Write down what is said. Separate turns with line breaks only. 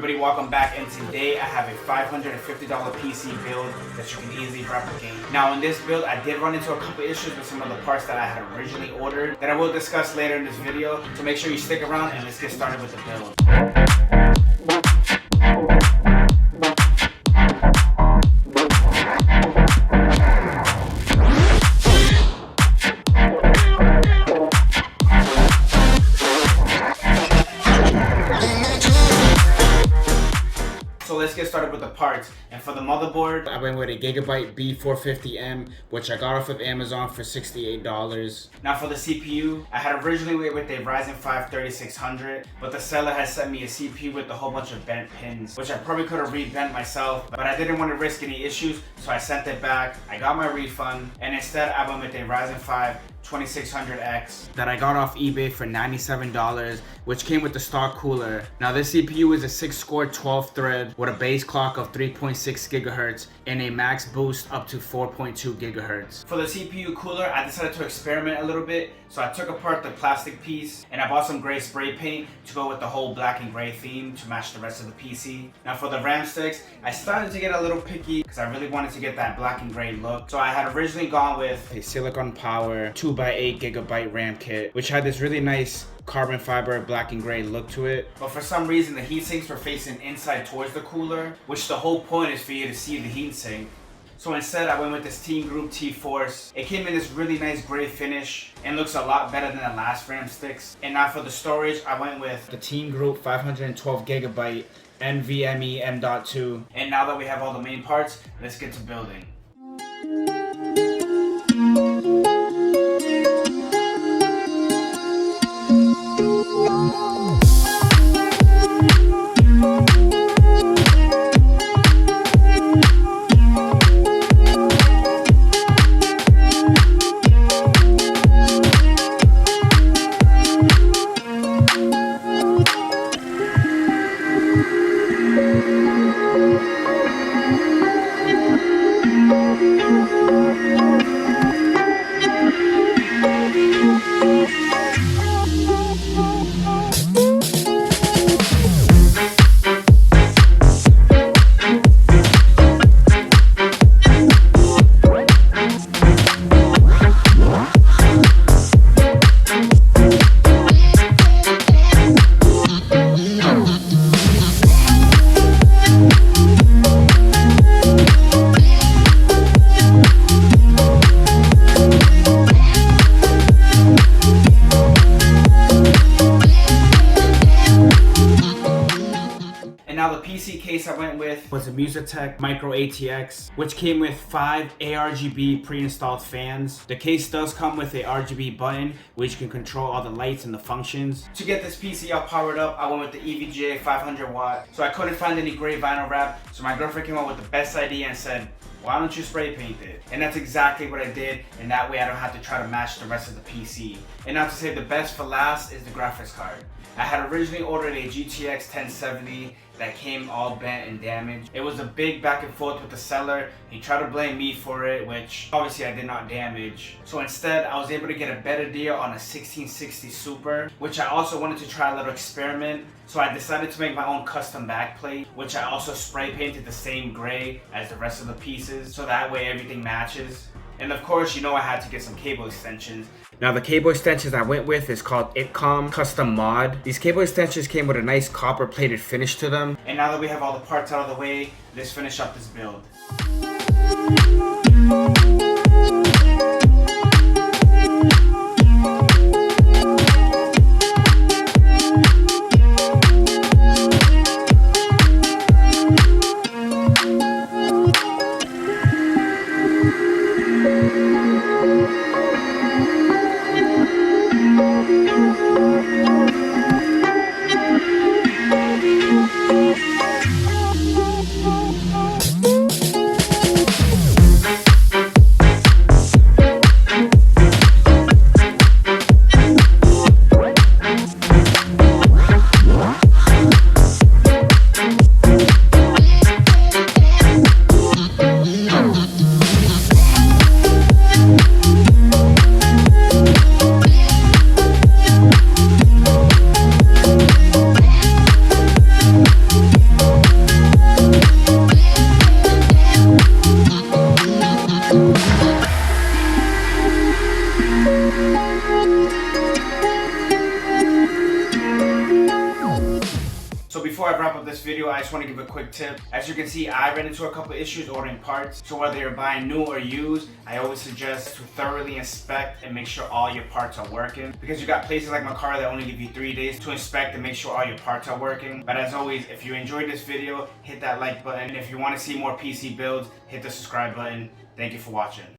everybody, welcome back, and today I have a $550 PC build that you can easily replicate. Now in this build I did run into a couple issues with some of the parts that I had originally ordered that I will discuss later in this video, so make sure you stick around and let's get started with the build. So let's get started with the parts. And for the motherboard, I went with a Gigabyte B450M, which I got off of Amazon for $68. Now for the CPU, I had originally went with a Ryzen 5 3600, but the seller has sent me a CPU with a whole bunch of bent pins, which I probably could have re-bent myself, but I didn't want to risk any issues, so I sent it back. I got my refund, and instead I went with a Ryzen 5 2600X that I got off eBay for $97, which came with the stock cooler. Now this CPU is a 6-core 12-thread with a base clock of 3.6 gigahertz and a max boost up to 4.2 gigahertz. For the CPU cooler, I decided to experiment a little bit, so I took apart the plastic piece and I bought some gray spray paint to go with the whole black and gray theme to match the rest of the PC. Now for the RAM sticks, I started to get a little picky because I really wanted to get that black and gray look. So I had originally gone with a Silicon Power 2x8 gigabyte RAM kit, which had this really nice carbon fiber black and gray look to it, but for some reason the heat sinks were facing inside towards the cooler, which the whole point is for you to see the heat sink. So instead I went with this Team Group T-Force. It came in this really nice gray finish and looks a lot better than the last RAM sticks. And now for the storage, I went with the Team Group 512 gigabyte NVMe M.2. And now that we have all the main parts, let's get to building. Now the PC case I went with was a MuseTech Micro ATX, which came with 5 ARGB pre-installed fans. The case does come with a RGB button, which can control all the lights and the functions. To get this PC all powered up, I went with the EVGA 500 watt. So I couldn't find any gray vinyl wrap, so my girlfriend came up with the best idea and said, why don't you spray paint it? And that's exactly what I did, and that way I don't have to try to match the rest of the PC. And not to say the best for last is the graphics card. I had originally ordered a GTX 1070 that came all bent and damaged. It was a big back and forth with the seller. He tried to blame me for it, which obviously I did not damage. So instead, I was able to get a better deal on a 1660 Super, which I also wanted to try a little experiment. So I decided to make my own custom backplate, which I also spray painted the same gray as the rest of the pieces, so that way everything matches. And of course, you know I had to get some cable extensions. Now the cable extensions I went with is called ITCOM Custom Mod. These cable extensions came with a nice copper plated finish to them. And now that we have all the parts out of the way, let's finish up this build. wrap up this video, I just want to give a quick tip. As you can see, I ran into a couple issues ordering parts. So whether you're buying new or used, I always suggest to thoroughly inspect and make sure all your parts are working. Because you got places like Mercari that only give you 3 days to inspect and make sure all your parts are working. But as always, if you enjoyed this video, hit that like button. And if you want to see more PC builds, hit the subscribe button. Thank you for watching.